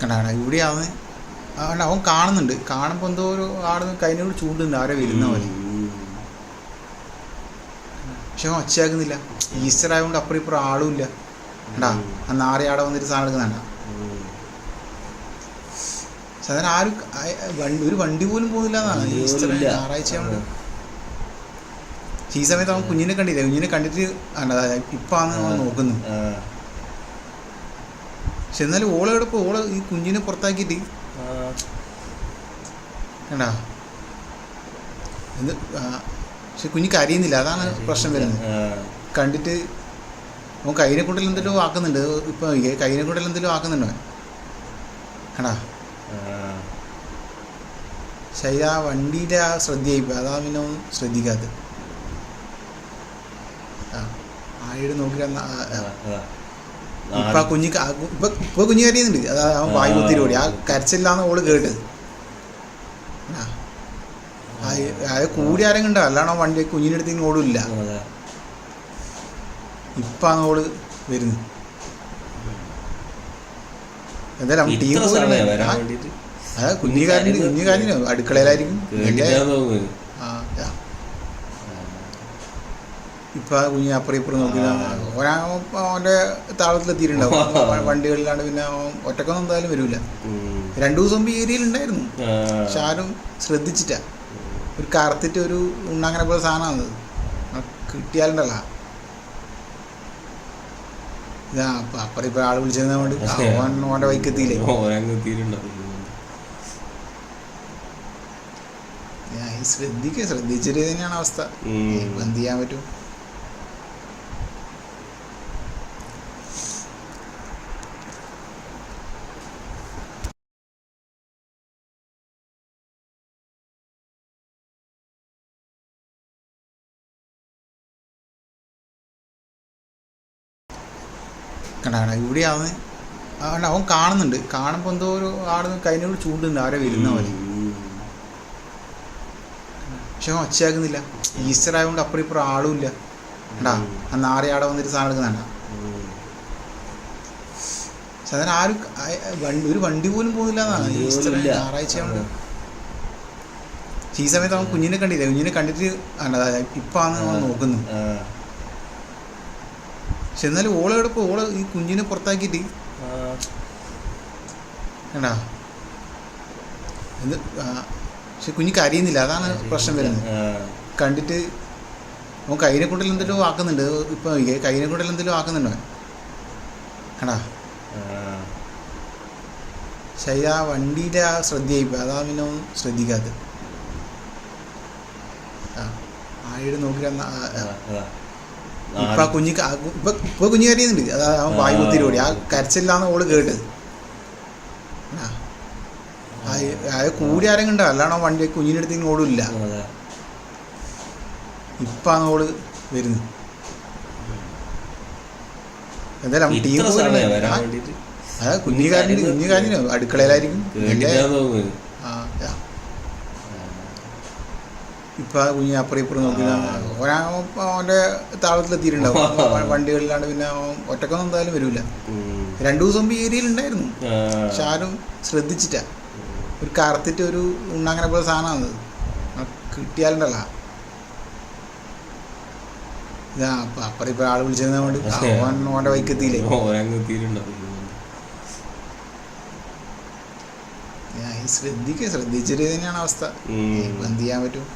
കണ്ടാ ഇവിടെ അവൻ കാണുന്നുണ്ട്. കാണുമ്പോൾ എന്തോ ഒരു ആട് കൈനോട് ചൂണ്ടുന്നുണ്ട് ആരെ വരുന്ന പോലെ. പക്ഷെ അവൻ ഒച്ചയാക്കുന്നില്ല. ഈസ്റ്റർ ആയതുകൊണ്ട് അപ്പുറം ഇപ്പുറം ആളും ഇല്ല. കണ്ടാ ആ നാറി ആടെ വന്നിട്ട് സാധനം എടുക്കുന്നുണ്ട. സാധാരണ ആരും ഒരു വണ്ടി പോലും പോകുന്നില്ല എന്നാണ് ഈസ്റ്റർ ഞായറാഴ്ച കൊണ്ട്. ഈ സമയത്ത് അവൻ കുഞ്ഞിനെ കണ്ടില്ല. കുഞ്ഞിനെ കണ്ടിട്ട് ഇപ്പാണ് അവൻ നോക്കുന്നു. പക്ഷെ എന്നാലും ഓളെടുപ്പ് ഓള് ഈ കുഞ്ഞിനെ പുറത്താക്കിയിട്ട് കണ്ടാ എന്ത്. പക്ഷെ കുഞ്ഞിക്ക് അറിയുന്നില്ല, അതാണ് പ്രശ്നം വരുന്നത്. കണ്ടിട്ട് അവൻ കൈനെ കൊണ്ടെല്ലാം എന്തെങ്കിലും ആക്കുന്നുണ്ട്. ഇപ്പം കൈനെ കൊണ്ടെല്ലാം എന്തെങ്കിലും ആക്കുന്നുണ്ടോ കണ്ടാ. പക്ഷെ ആ വണ്ടിയുടെ ആ ശ്രദ്ധയായിപ്പോയി, അതാ പിന്നെ ഒന്നും ശ്രദ്ധിക്കാത്തത്. ആഴയുടെ നോക്കിയിട്ട് ഇപ്പം ആ കുഞ്ഞിക്ക് ഇപ്പൊ കുഞ്ഞ് കരയുന്നുണ്ട്. അതാ അവൻ വായു കുത്തിരി ആ കരച്ചില്ലാന്ന് ഓള് കേട്ടത്. അത് കൂടി ആരെങ്കിലും ഉണ്ടോ, അല്ലാണോ വണ്ടി കുഞ്ഞിൻ്റെ അടുത്ത് ഓടില്ല. ഇപ്പാണ് ഓള് വരുന്നത്. എന്തായാലും ടീം അതാ കുഞ്ഞുകാരന് അടുക്കളയിലായിരിക്കും. ഇപ്പം കുഞ്ഞ് അപ്പുറം ഇപ്പുറം നോക്കി അവൻ്റെ താളത്തിലെത്തിയിട്ടുണ്ടാവും. വണ്ടികളിലാണ്ട് പിന്നെ ഒറ്റക്കൊന്നും എന്തായാലും വരില്ല. 2 ദിവസം മുമ്പ് ഈ ഏരിയയിലുണ്ടായിരുന്നു. പക്ഷെ ആരും ശ്രദ്ധിച്ചിട്ടാ. ഒരു കറുത്തിട്ട് ഒരു ഉണ്ണാങ്ങനെ പോലെ സാധനമാണത്. കിട്ടിയാലുണ്ടല്ലോ ഇതാ അപ്പുറം ഇപ്പം ആൾ വിളിച്ചിരുന്ന വേണ്ടി ഓൻ്റെ ബൈക്ക് എത്തിയില്ലേ. ശ്രദ്ധിച്ചിട്ട് തന്നെയാണ് അവസ്ഥ. എന്ത് ചെയ്യാൻ പറ്റും. കണ്ടാ ഇവിടെ അവൻ കാണുന്നുണ്ട്. കാണുമ്പോൾ എന്തോ ഒരു ആട് കൈനോട് ചൂണ്ടുന്നുണ്ട് ആരെ വരുന്ന പോലെ. പക്ഷെ അവൻ ഒച്ചയാക്കുന്നില്ല. ഈസ്റ്റർ ആയതുകൊണ്ട് അപ്പുറം ഇപ്പുറം ആളും ഇല്ല. കണ്ടാ ആ നാറി ആടെ വന്നിട്ട് സാധനം എടുക്കുന്നുണ്ട. സാധാരണ ആരും ഒരു വണ്ടി പോലും പോകുന്നില്ല എന്നാണ് ഈസ്റ്റർ ഞായറാഴ്ച കൊണ്ട്. ഈ സമയത്ത് അവൻ കുഞ്ഞിനെ കണ്ടില്ല. കുഞ്ഞിനെ കണ്ടിട്ട് ഇപ്പാണ് അവൻ നോക്കുന്നു. പക്ഷെ എന്നാലും ഓളെടുപ്പ് ഓള് ഈ കുഞ്ഞിനെ പുറത്താക്കിയിട്ട് കണ്ടാ എന്ത്. പക്ഷെ കുഞ്ഞിക്ക് അറിയുന്നില്ല, അതാണ് പ്രശ്നം വരുന്നത്. കണ്ടിട്ട് അവൻ കൈനെ കൊണ്ടെല്ലാം എന്തെങ്കിലും ആക്കുന്നുണ്ട്. ഇപ്പം കൈനെ കൊണ്ടെല്ലാം എന്തെങ്കിലും ആക്കുന്നുണ്ടോ കണ്ടാ. പക്ഷെ ആ വണ്ടിയുടെ ആ ശ്രദ്ധയായിപ്പോയി, അതാ പിന്നെ ഒന്നും ശ്രദ്ധിക്കാത്തത്. ആഴയുടെ നോക്കിയിട്ട് ഇപ്പം ആ കുഞ്ഞിക്ക് ഇപ്പൊ കുഞ്ഞ് കരയുന്നുണ്ട്. അതാ അവൻ വായു കുത്തിരി ആ കരച്ചില്ലാന്ന് ഓള് കേട്ടത്. അത് കൂടി ആരെങ്കിലും ഉണ്ടോ, അല്ലാണോ വണ്ടി കുഞ്ഞിൻ്റെ അടുത്ത് ഓടില്ല. ഇപ്പാണ് ഓള് വരുന്നത്. എന്തായാലും ടീം അതാ കുഞ്ഞുകാരന് അടുക്കളയിലായിരിക്കും. ഇപ്പം ആ കുഞ്ഞ് അപ്പുറം ഇപ്പുറം നോക്കി അവൻ്റെ താളത്തിലെത്തിയിട്ടുണ്ടാവും. വണ്ടികളിലാണ്ട് പിന്നെ ഒറ്റക്കൊന്നും എന്തായാലും വരില്ല. 2 ദിവസം മുമ്പ് ഈ ഏരിയയിലുണ്ടായിരുന്നു. പക്ഷെ ആരും ശ്രദ്ധിച്ചിട്ടാ. ഒരു കറുത്തിട്ട് ഒരു ഉണ്ണാങ്ങനെ പോലെ സാധനമാണത്. കിട്ടിയാലുണ്ടല്ലോ ഇതാ അപ്പുറം ഇപ്പം ആൾ വിളിച്ചിരുന്ന വേണ്ടി ഓൻ്റെ ബൈക്ക് എത്തിയില്ലേ. ശ്രദ്ധിച്ചിട്ട് തന്നെയാണ് അവസ്ഥ. എന്ത് ചെയ്യാൻ പറ്റും.